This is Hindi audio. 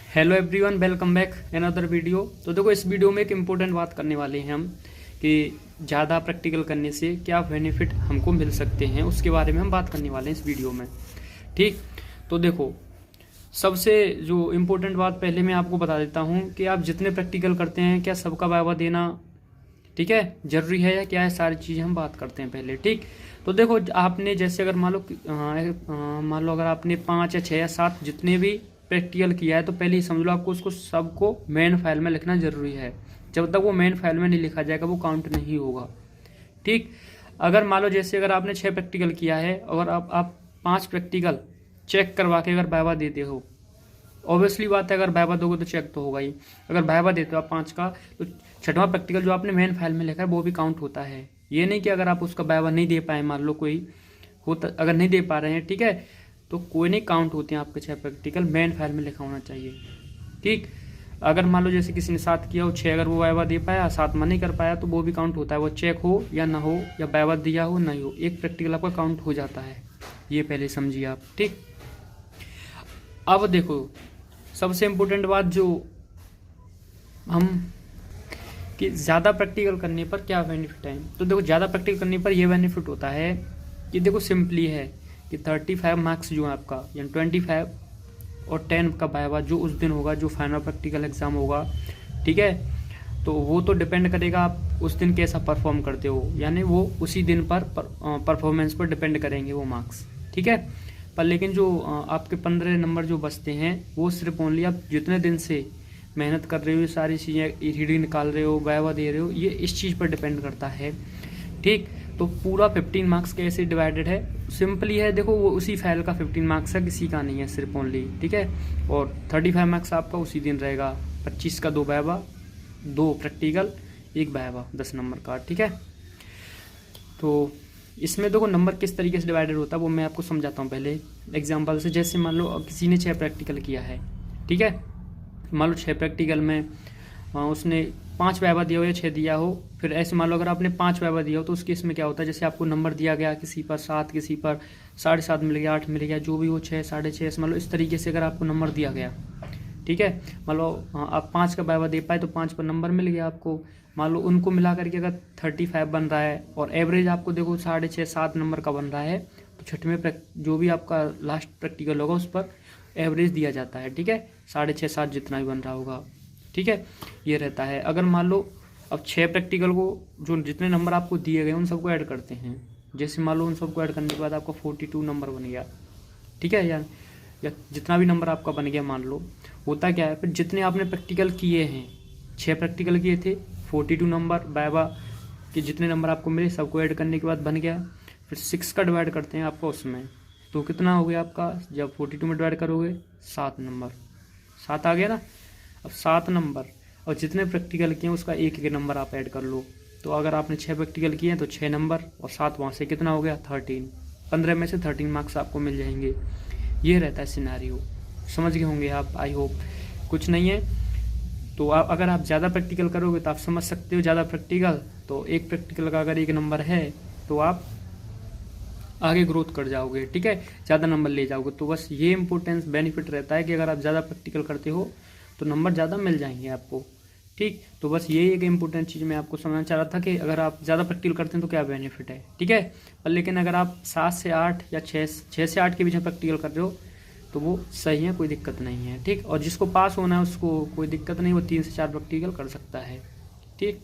Hello everyone, welcome back another video. तो देखो, इस वीडियो में एक इम्पोर्टेंट बात करने वाले हैं हम कि ज़्यादा प्रैक्टिकल करने से क्या बेनिफिट हमको मिल सकते हैं, उसके बारे में हम बात करने वाले हैं इस वीडियो में। ठीक, तो देखो, सबसे जो इम्पोर्टेंट बात पहले मैं आपको बता देता हूँ कि आप जितने प्रैक्टिकल करते हैं, क्या सबका वाइवा देना ठीक है ज़रूरी है या क्या है, सारी चीज़ें हम बात करते हैं पहले। ठीक, तो देखो, आपने जैसे अगर मान लो अगर आपने 5 या 6 या 7 जितने भी प्रैक्टिकल किया है, तो पहले ही समझ लो आपको उसको सबको मेन फाइल में लिखना ज़रूरी है। जब तक वो मेन फाइल में नहीं लिखा जाएगा वो काउंट नहीं होगा। ठीक, अगर मान लो जैसे अगर आपने 6 प्रैक्टिकल किया है और आप 5 प्रैक्टिकल चेक करवा के अगर वाइवा देते हो, ऑब्वियसली बात है, अगर वाइवा दोगे तो चेक तो होगा ही। अगर वाइवा देते हो आप 5 का, तो 6वां प्रैक्टिकल जो आपने मेन फाइल में लिखा है वो भी काउंट होता है। ये नहीं कि अगर आप उसका वाइवा नहीं दे पाए, मान लो कोई होता, अगर नहीं दे पा रहे हैं, ठीक है, तो कोई नहीं, काउंट होते हैं आपके 6 प्रैक्टिकल, मेन फाइल में लिखा होना चाहिए। ठीक, अगर मान लो जैसे किसी ने 7 किया हो, 6 अगर वो वाइवा दे पाया, 7वां नहीं कर पाया, तो वो भी काउंट होता है, वो चेक हो या ना हो, या वाइवा दिया हो नहीं हो, एक प्रैक्टिकल आपका काउंट हो जाता है। ये पहले समझिए आप। ठीक, अब देखो, सबसे इम्पोर्टेंट बात जो हम कि ज़्यादा प्रैक्टिकल करने पर क्या बेनिफिट है। तो देखो, ज़्यादा प्रैक्टिकल करने पर यह बेनिफिट होता है कि देखो, सिंपली है कि 35 मार्क्स जो है आपका, यानी 25 और 10 का वाइवा जो उस दिन होगा, जो फाइनल प्रैक्टिकल एग्ज़ाम होगा, ठीक है, तो वो तो डिपेंड करेगा आप उस दिन कैसा परफॉर्म करते हो, यानी वो उसी दिन पर परफॉर्मेंस पर डिपेंड करेंगे वो मार्क्स। ठीक है, पर लेकिन जो आपके 15 नंबर जो बचते हैं, वो सिर्फ ओनली आप जितने दिन से मेहनत कर रहे हो, ये सारी चीज़ें रीडिंग निकाल रहे हो, वाइवा दे रहे हो, ये इस चीज़ पर डिपेंड करता है। ठीक, तो पूरा 15 मार्क्स कैसे डिवाइडेड है, सिंपली है, देखो, वो उसी फाइल का 15 मार्क्स है, किसी का नहीं है, सिर्फ ओनली। ठीक है, और 35 मार्क्स आपका उसी दिन रहेगा, 25 का 2 वाइवा, 2 प्रैक्टिकल, 1 वाइवा, 10 नंबर का। ठीक है, तो इसमें देखो नंबर किस तरीके से डिवाइडेड होता है वो मैं आपको समझाता हूँ पहले एग्जांपल से। जैसे मान लो किसी ने 6 प्रैक्टिकल किया है, ठीक है, मान लो 6 प्रैक्टिकल में उसने 5 वाइवा दिया हो या 6 दिया हो, फिर ऐसे मान लो अगर आपने 5 वाइवा दिया हो, तो उसके इसमें क्या होता है, जैसे आपको नंबर दिया गया, किसी पर 7, किसी पर 7.5 मिल गया, 8 मिल गया, जो भी हो, 6, 6.5, मान लो इस तरीके से अगर आपको नंबर दिया गया, ठीक है, मान लो आप 5 का वाइवा दे पाए तो 5 पर नंबर मिल गया आपको। मान लो उनको मिला करके अगर 35 बन रहा है और एवरेज आपको देखो 6.5 7 नंबर का बन रहा है, तो 6वें जो भी आपका लास्ट प्रैक्टिकल होगा उस पर एवरेज दिया जाता है। ठीक है, 6.5 7 जितना भी बन रहा होगा, ठीक है, ये रहता है। अगर मान लो अब 6 प्रैक्टिकल को जो जितने नंबर आपको दिए गए उन सबको ऐड करते हैं, जैसे मान लो उन सबको ऐड करने के बाद आपका 42 नंबर बन गया, ठीक है, या जितना भी नंबर आपका बन गया, मान लो, होता क्या है, फिर जितने आपने प्रैक्टिकल किए हैं, 6 प्रैक्टिकल किए थे, 42 नंबर वाइवा के जितने नंबर आपको मिले सबको ऐड करने के बाद बन गया, फिर 6 का डिवाइड करते हैं आपको उसमें, तो कितना हो गया आपका, जब 42 में डिवाइड करोगे 7 नंबर, 7 आ गया ना। अब 7 नंबर और जितने प्रैक्टिकल किए उसका एक एक नंबर आप ऐड कर लो, तो अगर आपने 6 प्रैक्टिकल किए हैं तो 6 नंबर और 7 वहाँ से कितना हो गया, 13, 15 में से 13 मार्क्स आपको मिल जाएंगे। ये रहता है सिनेरियो, समझ गए होंगे आप, आई होप, कुछ नहीं है। तो अगर आप ज़्यादा प्रैक्टिकल करोगे तो आप समझ सकते हो, ज़्यादा प्रैक्टिकल, तो एक प्रैक्टिकल का अगर 1 नंबर है तो आप आगे ग्रोथ कर जाओगे, ठीक है, ज़्यादा नंबर ले जाओगे। तो बस ये इंपॉर्टेंस बेनिफिट रहता है कि अगर आप ज़्यादा प्रैक्टिकल करते हो तो नंबर ज़्यादा मिल जाएंगे आपको। ठीक, तो बस ये एक इम्पोर्टेंट चीज़ मैं आपको समझना चाह रहा था कि अगर आप ज़्यादा प्रैक्टिकल करते हैं तो क्या बेनिफिट है। ठीक है, पर लेकिन अगर आप 7 से 8 या 6 से 8 के बीच में प्रैक्टिकल कर रहे हो तो वो सही है, कोई दिक्कत नहीं है। ठीक, और जिसको पास होना है उसको कोई दिक्कत नहीं, वो 3 से 4 प्रैक्टिकल कर सकता है। ठीक।